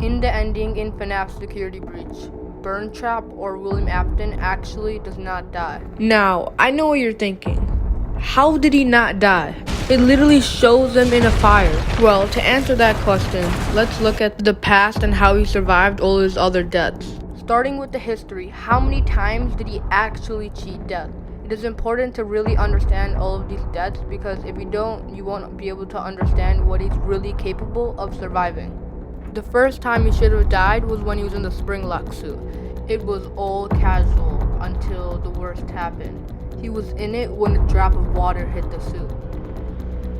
In the ending in FNAF Security Breach, Burntrap or William Afton actually does not die. Now, I know what you're thinking. How did he not die? It literally shows him in a fire. Well, to answer that question, let's look at the past and how he survived all his other deaths. Starting with the history, how many times did he actually cheat death? It is important to really understand all of these deaths because if you don't, you won't be able to understand what he's really capable of surviving. The first time he should have died was when he was in the spring lock suit. It was all casual until the worst happened. He was in it when a drop of water hit the suit.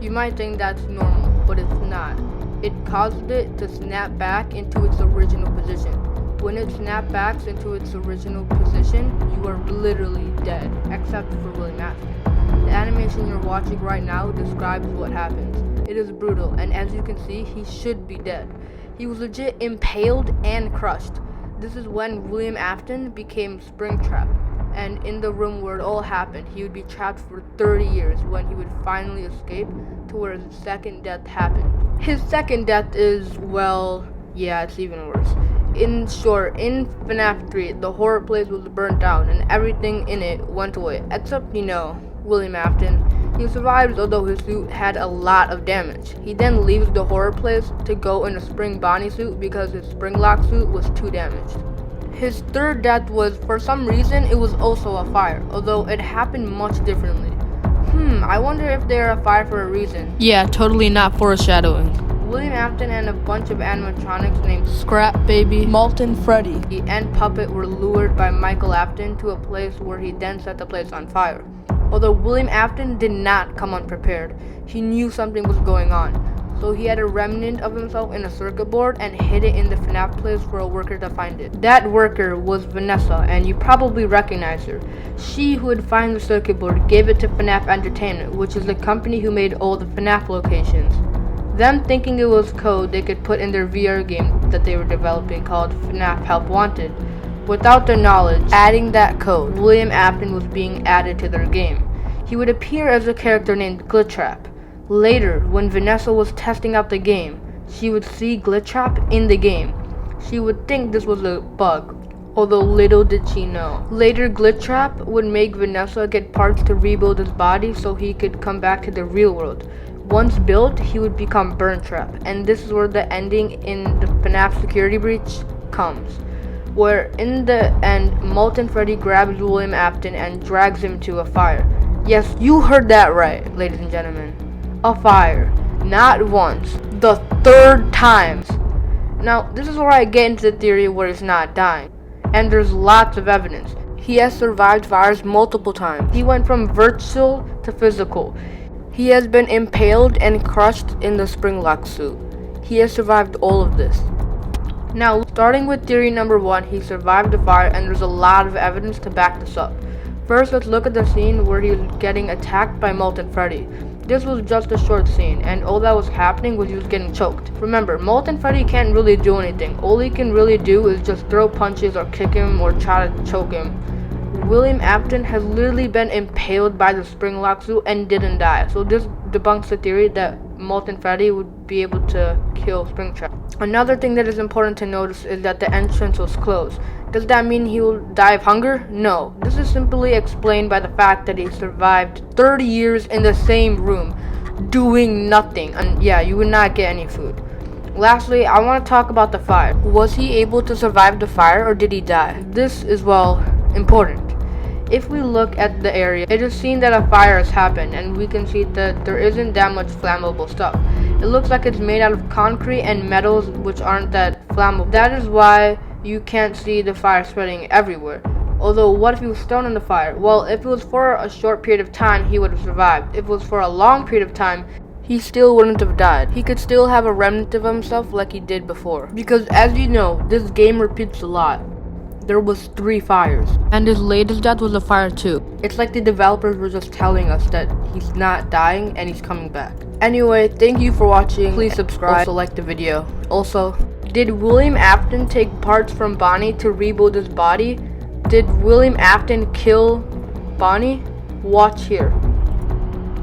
You might think that's normal, but it's not. It caused it to snap back into its original position. When it snapped back into its original position, you are literally dead, except for William Afton. The animation you're watching right now describes what happens. It is brutal, and as you can see, he should be dead. He was legit impaled and crushed. This is when William Afton became Springtrap, and in the room where it all happened, he would be trapped for 30 years when he would finally escape to where his second death happened. His second death is, well, yeah, it's even worse. In short, in FNAF 3, the horror place was burnt down and everything in it went away, except, William Afton. He survives although his suit had a lot of damage. He then leaves the horror place to go in a spring Bonnie suit because his spring lock suit was too damaged. His third death was, for some reason, it was also a fire, although it happened much differently. I wonder if they're a fire for a reason. Yeah, totally not foreshadowing. William Afton and a bunch of animatronics named Scrap Baby, Molten Freddy, and Puppet were lured by Michael Afton to a place where he then set the place on fire. Although William Afton did not come unprepared, he knew something was going on. So he had a remnant of himself in a circuit board and hid it in the FNAF place for a worker to find it. That worker was Vanessa, and you probably recognize her. She who would find the circuit board gave it to FNAF Entertainment, which is the company who made all the FNAF locations. Them thinking it was code they could put in their VR game that they were developing called FNAF Help Wanted. Without their knowledge, adding that code, William Afton was being added to their game. He would appear as a character named Glitchtrap. Later, when Vanessa was testing out the game, she would see Glitchtrap in the game. She would think this was a bug, although little did she know. Later, Glitchtrap would make Vanessa get parts to rebuild his body so he could come back to the real world. Once built, he would become Burntrap, and this is where the ending in the FNAF Security Breach comes, where in the end, Molten Freddy grabs William Afton and drags him to a fire. Yes, you heard that right, ladies and gentlemen. A fire. Not once. The third time. Now, this is where I get into the theory where he's not dying. And there's lots of evidence. He has survived fires multiple times. He went from virtual to physical. He has been impaled and crushed in the spring lock suit. He has survived all of this. Now, starting with theory number 1, he survived the fire and there's a lot of evidence to back this up. First, let's look at the scene where he was getting attacked by Molten Freddy. This was just a short scene, and all that was happening was he was getting choked. Remember, Molten Freddy can't really do anything. All he can really do is just throw punches or kick him or try to choke him. William Afton has literally been impaled by the spring lock suit and didn't die. So this debunks the theory that Molten Freddy would be able to kill Springtrap. Another thing that is important to notice is that the entrance was closed. Does that mean he will die of hunger? No. This is simply explained by the fact that he survived 30 years in the same room, doing nothing. And yeah, you would not get any food. Lastly, I want to talk about the fire. Was he able to survive the fire or did he die? This is, well, important. If we look at the area, it is seen that a fire has happened and we can see that there isn't that much flammable stuff. It looks like it's made out of concrete and metals which aren't that flammable. That is why you can't see the fire spreading everywhere. Although, what if he was thrown in the fire? Well, if it was for a short period of time, he would have survived. If it was for a long period of time, he still wouldn't have died. He could still have a remnant of himself like he did before. Because as you know, this game repeats a lot. There was 3 fires. And his latest death was a fire too. It's like the developers were just telling us that he's not dying and he's coming back. Anyway, thank you for watching. Please subscribe. Also like the video. Also, did William Afton take parts from Bonnie to rebuild his body? Did William Afton kill Bonnie? Watch here.